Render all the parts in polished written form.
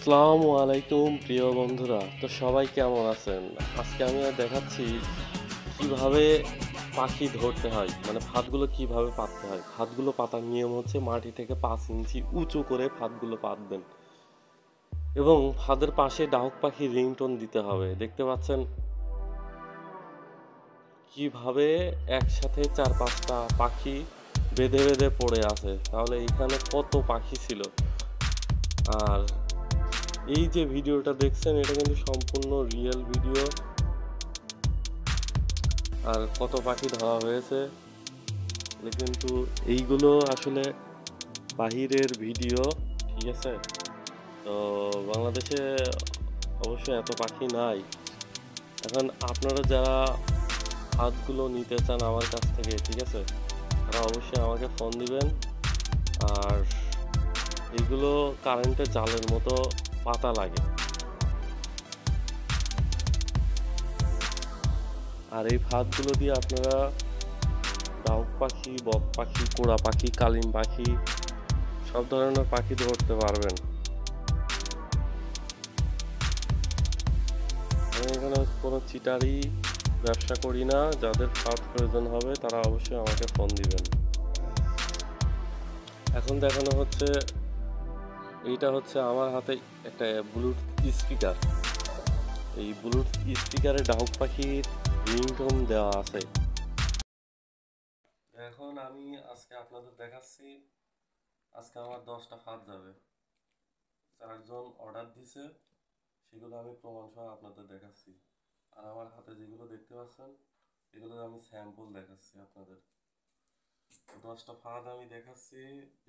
আসসালামু আলাইকুম প্রিয় বন্ধুরা, তো সবাই কেমন আছেন? আজকে আমি দেখাচ্ছি কিভাবে পাখি ধরতে হয়, মানে ফাঁদগুলো কিভাবে পাততে হয়। ফাঁদগুলো পাতার নিয়ম হচ্ছে মাটি থেকে 5 ইঞ্চি উঁচু করে ফাঁদগুলো পাতবেন এবং ফাঁদের পাশে ডাহুক পাখির রিংটোন দিতে হবে। দেখতে পাচ্ছেন কিভাবে একসাথে 4-5টা পাখি বেঁধে বেঁধে পড়ে আছে। তাহলে এখানে কত পাখি ছিল। আর এই যে ভিডিওটা দেখছেন এটা কিন্তু সম্পূর্ণ রিয়েল ভিডিও। আর কত পাখি ধরা হয়েছে কিন্তু এইগুলো আসলে বাহিরের ভিডিও, ঠিক আছে? তো বাংলাদেশে অবশ্য এত পাখি নাই। এখন আপনারা যারা হাতগুলো নিতে চান আমার কাছ থেকে, ঠিক আছে, তারা অবশ্যই আমাকে ফোন দিবেন। আর এইগুলো কারেন্টের জালের মতো পাতা লাগে। আর এই ফাঁদগুলো দিয়ে আপনারা ডাউক পাখি, বক পাখি, কোড়া পাখি, কালিম পাখি, সব ধরনের পাখি ধরতে পারবেন। আমি এখানে কোনো চিটারি ব্যবসা করি না। যাদের ফাঁদ প্রয়োজন হবে তারা অবশ্যই আমাকে ফোন দিবেন। এখন দেখানো হচ্ছে, এইটা হচ্ছে আমার হাতে একটা ব্লুটুথ স্পিকার। এই ব্লুটুথ স্পিকারে ডাউক পাখির রিংটোন দেওয়া আছে। এখন আমি আজকে আপনাদের দেখাচ্ছি, আজকে আমার 10টা ফাঁদ যাবে। 4জন অর্ডার দিছে, সেগুলো আমি প্রমাণ সহ আপনাদের দেখাচ্ছি। আর আমার হাতে যেগুলো দেখতে পাচ্ছেন এগুলো আমি স্যাম্পল দেখাচ্ছি আপনাদের। 10টা ফাঁদ আমি দেখাচ্ছি,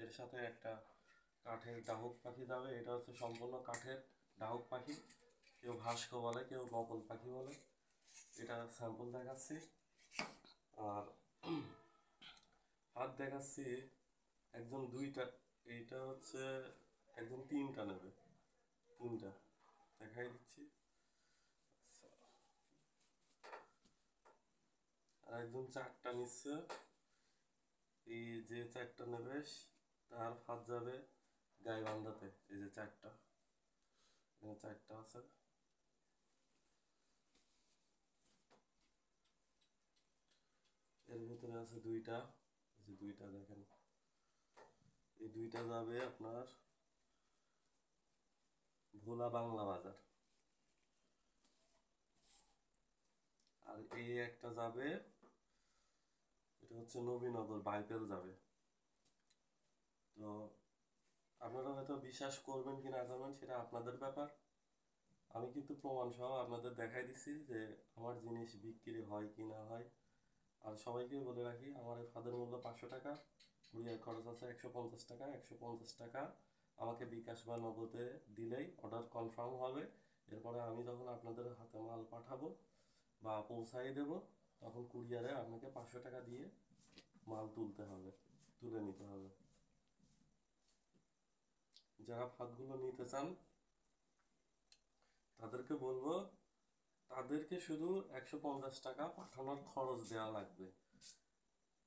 এর সাথে একটা কাঠের ডাহুক পাখি যাবে। এটা হচ্ছে সম্পূর্ণ কাঠের ডাহুক পাখি, কেউ ভাস্ক বলে, কেউ বকল পাখি বলে। এটা স্যাম্পল দেখাচ্ছি। আর ফাঁদ দেখাচ্ছি একজন 2টা, এইটা হচ্ছে একজন 3টা নেবে। 3টা দেখাই দিচ্ছি। আর একজন 4টা নিচ্ছে। এই যে 4টা নেবে তার ফাঁদ যাবে গাইবান্ধাতে। এই যে 4টা, এখানে 4টা আছে। এর ভিতরে আছে 2টা, এই যে 2টা দেখেন। এই 2টা যাবে আপনার ভোলা বাংলা বাজার। আর এই একটা যাবে, এটা হচ্ছে নবীনগর বাইপেল যাবে। তো আপনারা হয়তো বিশ্বাস করবেন কি না করবেন সেটা আপনাদের ব্যাপার। আমি কিন্তু প্রমাণ সহ আপনাদের দেখাই দিচ্ছি যে আমার জিনিস বিক্রি হয় কি না হয়। আর সবাইকে বলে রাখি, আমার এই ফাঁদের মূল্য 500 টাকা, কুরিয়ার খরচ আছে 150 টাকা। 150 টাকা আমাকে বিকাশ বা নগদে দিলেই অর্ডার কনফার্ম হবে। এরপরে আমি যখন আপনাদের হাতে মাল পাঠাবো বা পৌঁছাই দেব, তখন কুরিয়ারে আপনাকে 500 টাকা দিয়ে মাল তুলে নিতে হবে। যারা ফাঁদগুলো নিতে চান তাদেরকে বলবো, তাদেরকে শুধু 150 টাকা পাঠানোর খরচ দেওয়া লাগবে,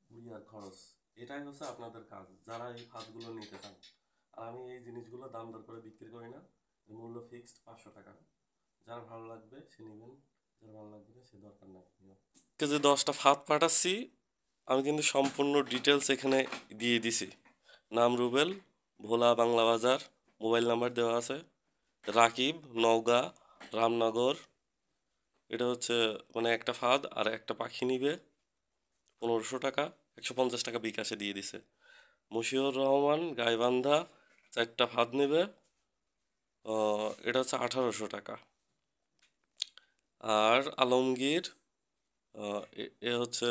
কুরিয়ার খরচ। এটাই হচ্ছে আপনাদের কাজ যারা এই ফাঁদগুলো নিতে চান। আর আমি এই জিনিসগুলো দাম দর করে বিক্রি করি না, মূল্য ফিক্সড 500 টাকা। যার ভালো লাগবে সে নেবেন, যার ভালো লাগবে না সে দরকার নাই। যে 10টা ফাঁদ পাঠাচ্ছি আমি কিন্তু সম্পূর্ণ ডিটেলস এখানে দিয়ে দিছি। নাম রুবেল, ভোলা বাংলা বাজার, মোবাইল নাম্বার দেওয়া আছে। রাকিব, নওগাঁ, রামনগর। এটা হচ্ছে মানে একটা ফাঁদ, আর একটা পাখি নিবে 1500 টাকা। 150 টাকা বিকাশে দিয়ে দিছে। মশিউর রহমান, গাইবান্ধা, 4টা ফাঁদ নেবে, এটা হচ্ছে 1800 টাকা। আর আলমগীর, এ হচ্ছে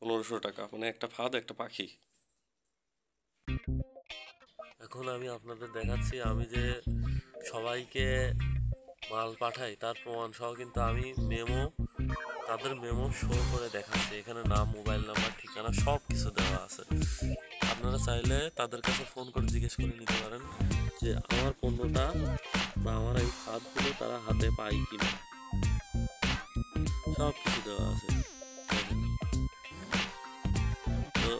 1500 টাকা, মানে একটা ফাঁদ একটা পাখি। এখন আমি আপনাদের দেখাচ্ছি আমি যে সবাইকে মাল পাঠাই তার প্রমাণ সহ কিন্তু আমি তাদের মেমো শো করে দেখাচ্ছি। এখানে নাম, মোবাইল নাম্বার, ঠিকানা সব কিছু দেওয়া আছে। আপনারা চাইলে তাদের কাছে ফোন করে জিজ্ঞেস করে নিতে পারেন যে আমার পণ্যটা বা আমার এই ফাঁদগুলো তারা হাতে পায় কিনা। সব কিছু দেওয়া আছে। তো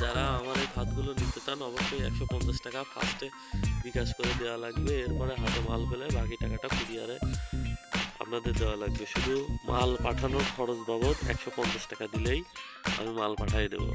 যারা আমার এই ভাতগুলো নিতে চান অবশ্যই 150 টাকা ফার্স্টে বিকাশ করে দেওয়া লাগবে। এরপরে হাতে মাল পেলে বাকি টাকাটা কুরিয়ারে আপনাদের দেওয়া লাগবে। শুধু মাল পাঠানোর খরচ বাবদ 150 টাকা দিলেই আমি মাল পাঠিয়ে দেবো।